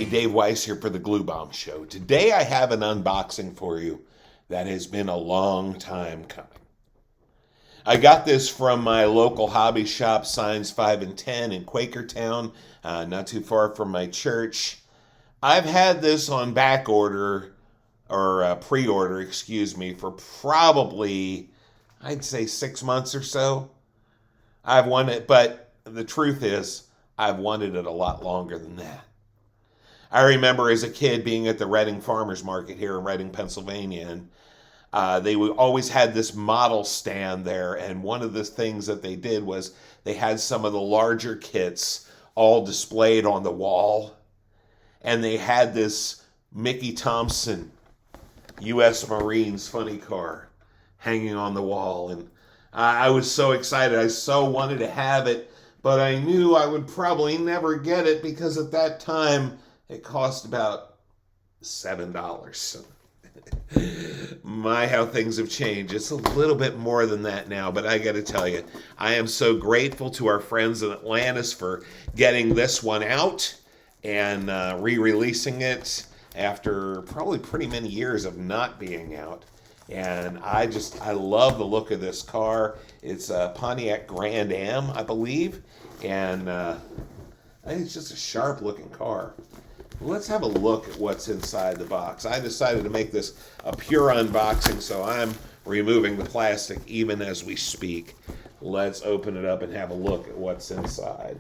everybody, Dave Weiss here for the Glue Bomb Show. Today I have an unboxing for you that has been a long time coming. I got this from my local hobby shop, Signs 5 and 10 in Quakertown, not too far from my church. I've had this on back order, or pre-order, excuse me, for probably, I'd say 6 months or so. I've wanted, but the truth is, I've wanted it a lot longer than that. I remember as a kid being at the Reading Farmers Market here in Reading, Pennsylvania, and they always had this model stand there, and one of the things that they did was they had some of the larger kits all displayed on the wall, and they had this Mickey Thompson U.S. Marines funny car hanging on the wall, and I was so excited. I so wanted to have it, but I knew I would probably never get it because at that time it cost about $7. My, how things have changed. It's a little bit more than that now, but I got to tell you, I am so grateful to our friends in Atlantis for getting this one out and re-releasing it after probably pretty many years of not being out. And I love the look of this car. It's a Pontiac Grand Am, I believe, and I think it's just a sharp looking car. Let's have a look at what's inside the box. I decided to make this a pure unboxing, so I'm removing the plastic even as we speak. Let's open it up and have a look at what's inside.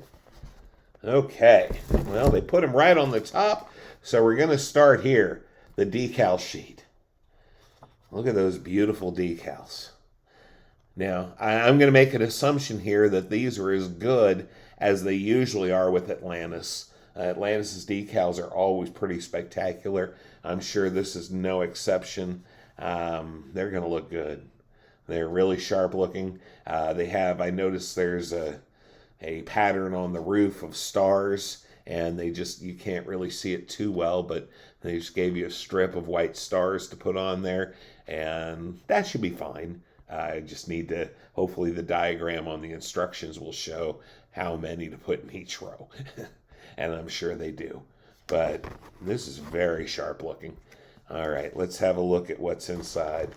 Okay, well, they put them right on the top, so we're going to start here, the decal sheet. Look at those beautiful decals. Now, I'm going to make an assumption here that these are as good as they usually are with Atlantis. Atlantis' decals are always pretty spectacular. I'm sure this is no exception. They're going to look good. They're really sharp looking. I noticed there's a pattern on the roof of stars, and you can't really see it too well, but they just gave you a strip of white stars to put on there, and that should be fine. I just need to, hopefully the diagram on the instructions will show how many to put in each row. And I'm sure they do. But this is very sharp looking. All right, let's have a look at what's inside.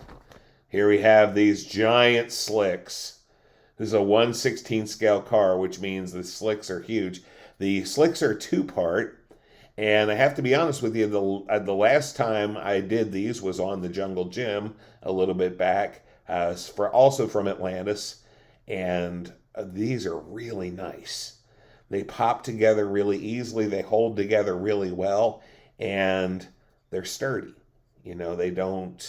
Here we have these giant slicks. This is a 1/16 scale car, which means the slicks are huge. The slicks are two-part, and I have to be honest with you, the last time I did these was on the Jungle Gym a little bit back, also from Atlantis, and these are really nice. They pop together really easily, they hold together really well, and they're sturdy. You know, they don't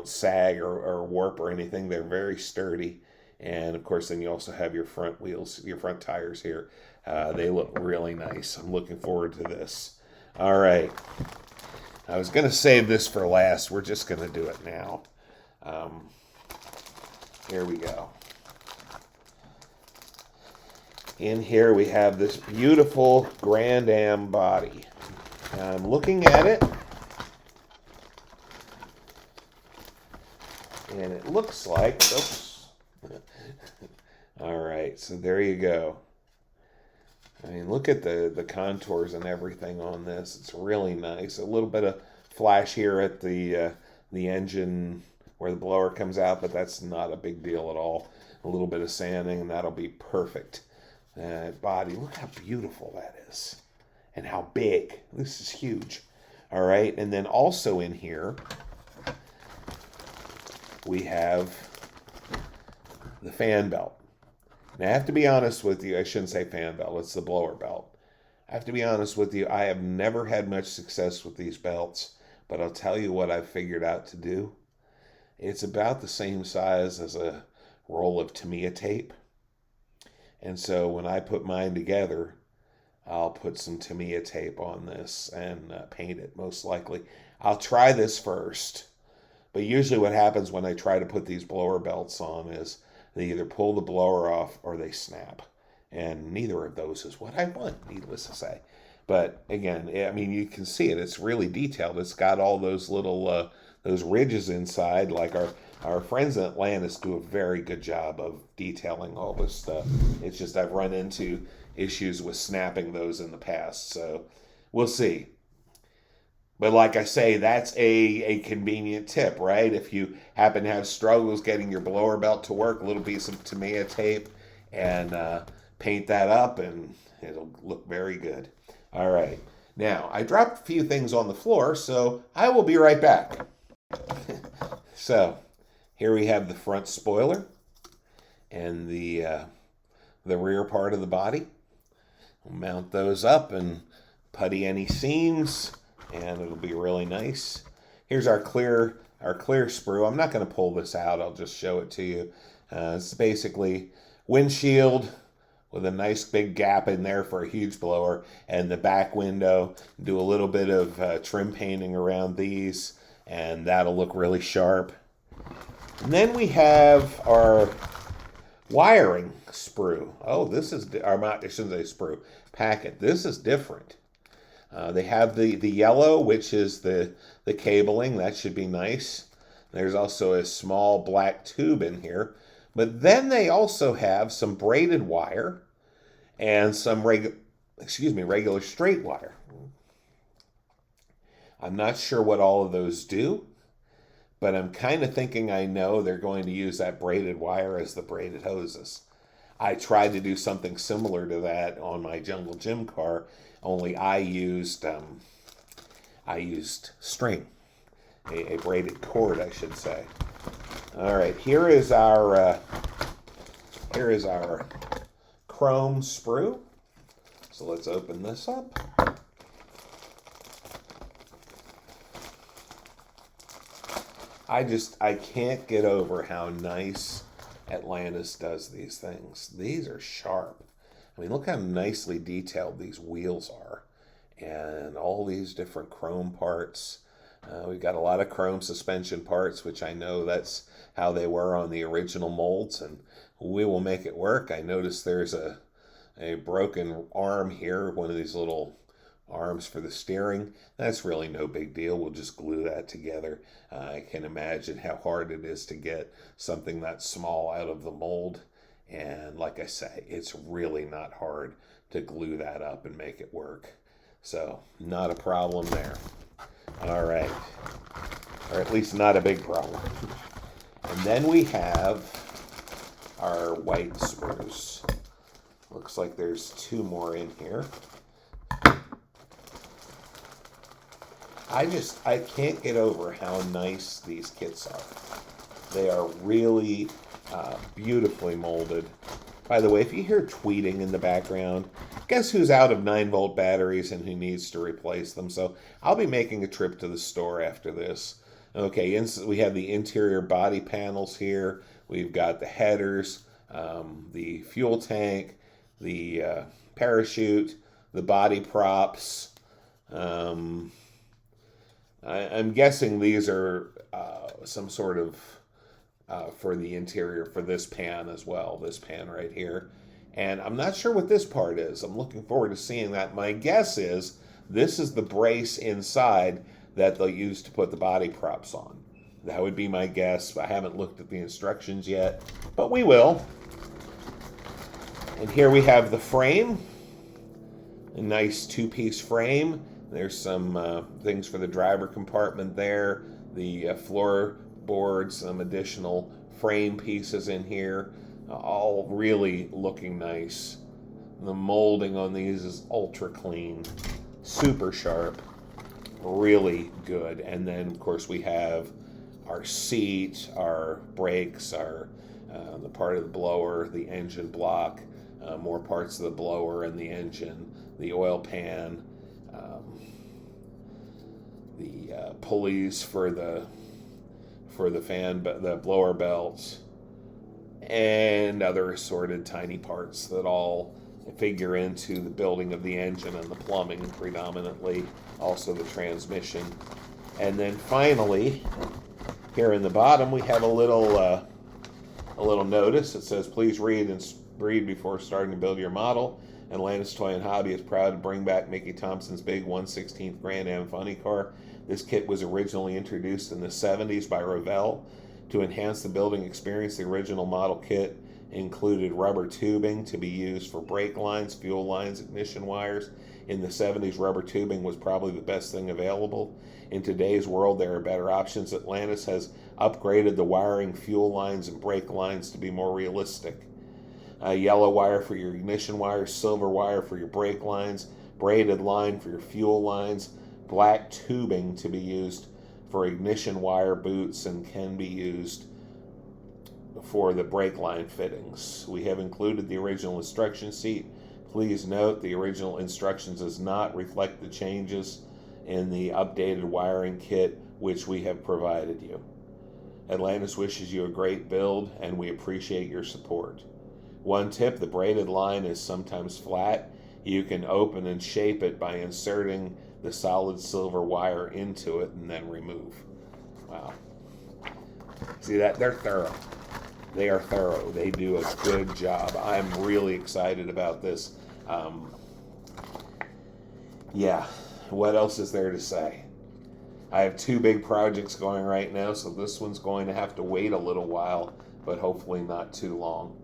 sag or warp or anything. They're very sturdy. And of course, then you also have your front wheels, your front tires here. They look really nice. I'm looking forward to this. All right. I was going to save this for last. We're just going to do it now. Here we go. In here we have this beautiful Grand Am body. I'm looking at it, and it looks like, oops. All right, so there you go. I mean, look at the contours and everything on this. It's really nice. A little bit of flash here at the engine where the blower comes out, but that's not a big deal at all. A little bit of sanding, and that'll be perfect. Body, look how beautiful that is, and how big. This is huge. All right, and then also in here we have the fan belt. Now I have to be honest with you, I shouldn't say fan belt, it's the blower belt. I have to be honest with you, I have never had much success with these belts, but I'll tell you what I've figured out to do. It's about the same size as a roll of Tamiya tape. And so when I put mine together, I'll put some Tamiya tape on this and paint it, most likely. I'll try this first. But usually what happens when I try to put these blower belts on is they either pull the blower off or they snap. And neither of those is what I want, needless to say. But again, I mean, you can see it. It's really detailed. It's got all those little those ridges inside, like our friends in Atlantis do a very good job of detailing all this stuff. It's just I've run into issues with snapping those in the past. So We'll see. But like I say, that's a convenient tip, right? If you happen to have struggles getting your blower belt to work, a little piece of Tamiya tape and paint that up and it'll look very good. All right. Now, I dropped a few things on the floor, so I will be right back. So, here we have the front spoiler and the rear part of the body. We'll mount those up and putty any seams, and it'll be really nice. Here's our clear sprue. I'm not going to pull this out. I'll just show it to you. It's basically windshield with a nice big gap in there for a huge blower, and the back window. Do a little bit of trim painting around these, and that'll look really sharp. And then we have our wiring sprue. Oh, this is I shouldn't say sprue, packet. This is different. They have the yellow, which is the cabling. That should be nice. There's also a small black tube in here. But then they also have some braided wire and some regular straight wire. I'm not sure what all of those do, but I'm kind of thinking I know they're going to use that braided wire as the braided hoses. I tried to do something similar to that on my Jungle Gym car, only I used string, a braided cord, I should say. All right, here is our chrome sprue. So let's open this up. I can't get over how nice Atlantis does these things. These are sharp. I mean, look how nicely detailed these wheels are. And all these different chrome parts. We've got a lot of chrome suspension parts, which I know that's how they were on the original molds, and we will make it work. I noticed there's a broken arm here, one of these little arms for the steering. That's really no big deal. We'll just glue that together. I can imagine how hard it is to get something that small out of the mold. And like I say, it's really not hard to glue that up and make it work. So, not a problem there. All right. Or at least not a big problem. And then we have our white sprues. Looks like there's two more in here. I can't get over how nice these kits are. They are really beautifully molded. By the way, if you hear tweeting in the background, guess who's out of 9-volt batteries and who needs to replace them? So I'll be making a trip to the store after this. Okay, we have the interior body panels here. We've got the headers, the fuel tank, the parachute, the body props. I'm guessing these are some sort of for the interior for this pan as well, this pan right here. And I'm not sure what this part is. I'm looking forward to seeing that. My guess is this is the brace inside that they'll use to put the body props on. That would be my guess. I haven't looked at the instructions yet, but we will. And here we have the frame, a nice two-piece frame. There's some things for the driver compartment there, the floorboards, some additional frame pieces in here, all really looking nice. The molding on these is ultra clean, super sharp, really good. And then, of course, we have our seat, our brakes, our the part of the blower, the engine block, more parts of the blower and the engine, the oil pan, the pulleys for the fan, the blower belts, and other assorted tiny parts that all figure into the building of the engine and the plumbing predominantly, also the transmission. And then finally, here in the bottom, we have a little notice. It says, "Please read before starting to build your model. Atlantis Toy and Hobby is proud to bring back Mickey Thompson's big 1/16 Grand Am funny car. This kit was originally introduced in the 70s by Revell. To enhance the building experience, the original model kit included rubber tubing to be used for brake lines, fuel lines, ignition wires. In the 70s, rubber tubing was probably the best thing available. In today's world, there are better options. Atlantis has upgraded the wiring, fuel lines, and brake lines to be more realistic. Yellow wire for your ignition wires, silver wire for your brake lines, braided line for your fuel lines, black tubing to be used for ignition wire boots and can be used for the brake line fittings. We have included the original instruction sheet. Please note the original instructions does not reflect the changes in the updated wiring kit which we have provided you. Atlantis wishes you a great build and we appreciate your support. One tip, the braided line is sometimes flat. You can open and shape it by inserting the solid silver wire into it and then remove. Wow. See that? They're thorough. They are thorough. They do a good job. I'm really excited about this. Yeah, what else is there to say? I have two big projects going right now, so this one's going to have to wait a little while, but hopefully not too long.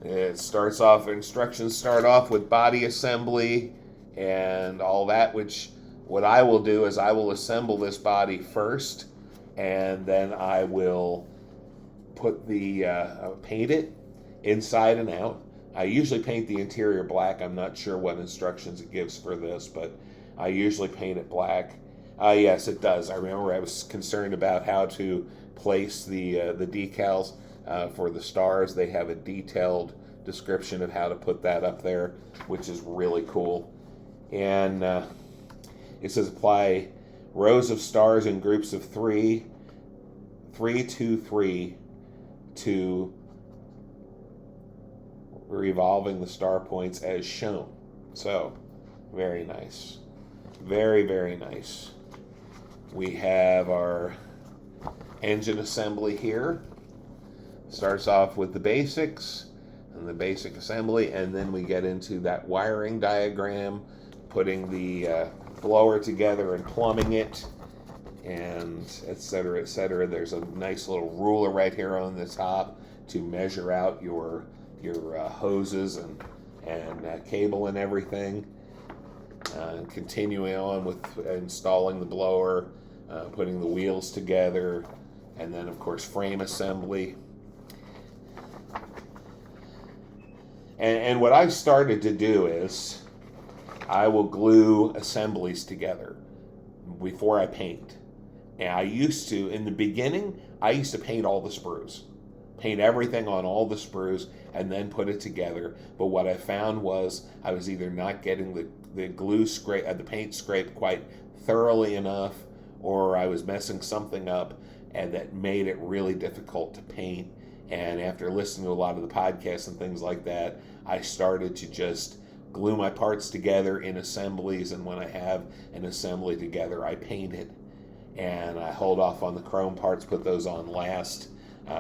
It starts off, instructions start off with body assembly and all that, which what I will do is I will assemble this body first, and then I will put the paint it inside and out. I usually paint the interior black. I'm not sure what instructions it gives for this, but I usually paint it black. Yes, it does. I remember I was concerned about how to place the decals for the stars. They have a detailed description of how to put that up there, which is really cool. And it says apply rows of stars in groups of 3, 3, 2, 3, to revolving the star points as shown. So, very nice. Very, very nice. We have our engine assembly here. Starts off with the basics and the basic assembly, and then we get into that wiring diagram, putting the blower together and plumbing it, and etc., etc. There's a nice little ruler right here on the top to measure out your hoses and cable and everything. Continuing on with installing the blower, putting the wheels together, and then of course frame assembly. And what I've started to do is I will glue assemblies together before I paint. And I used to, in the beginning, I used to paint all the sprues. Paint everything on all the sprues and then put it together. But what I found was I was either not getting the glue scrape, the paint scraped quite thoroughly enough, or I was messing something up, and that made it really difficult to paint. And after listening to a lot of the podcasts and things like that, I started to just glue my parts together in assemblies, and when I have an assembly together, I paint it. And I hold off on the chrome parts, put those on last.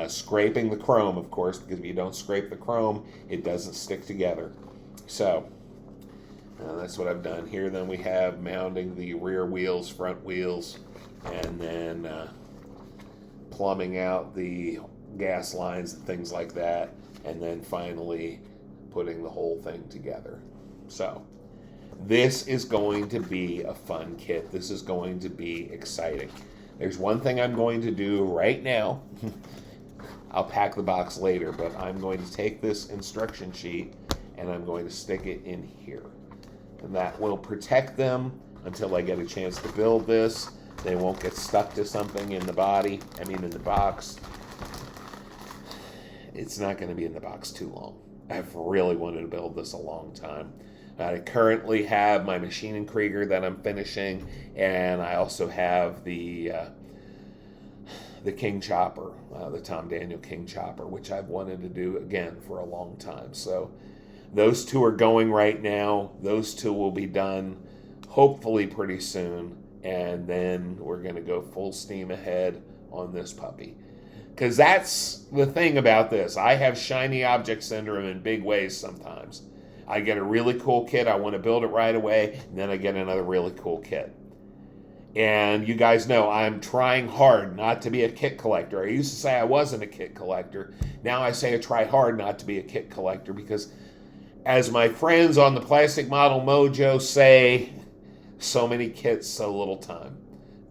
Scraping the chrome, of course, because if you don't scrape the chrome, it doesn't stick together. So, that's what I've done here. Then we have mounting the rear wheels, front wheels, and then plumbing out the gas lines and things like that, and then finally putting the whole thing together. So this is going to be a fun kit. This is going to be exciting. There's one thing I'm going to do right now. I'll pack the box later, but I'm going to take this instruction sheet and I'm going to stick it in here. And that will protect them until I get a chance to build this. They won't get stuck to something in the body, in the box. It's not going to be in the box too long. I've really wanted to build this a long time. I currently have my Maschinen Krieger that I'm finishing, and I also have the King Chopper, the Tom Daniel King Chopper, which I've wanted to do again for a long time. So those two are going right now. Those two will be done hopefully pretty soon, and then we're going to go full steam ahead on this puppy. Because that's the thing about this. I have shiny object syndrome in big ways sometimes. I get a really cool kit, I want to build it right away, and then I get another really cool kit. And you guys know I'm trying hard not to be a kit collector. I used to say I wasn't a kit collector. Now I say I try hard not to be a kit collector because, as my friends on the Plastic Model Mojo say, so many kits, so little time.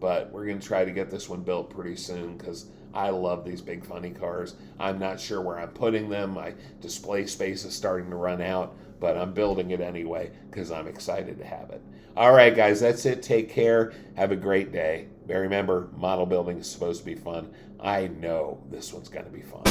But we're going to try to get this one built pretty soon because I love these big funny cars. I'm not sure where I'm putting them. My display space is starting to run out, but I'm building it anyway because I'm excited to have it. All right, guys, that's it. Take care. Have a great day. But remember, model building is supposed to be fun. I know this one's going to be fun.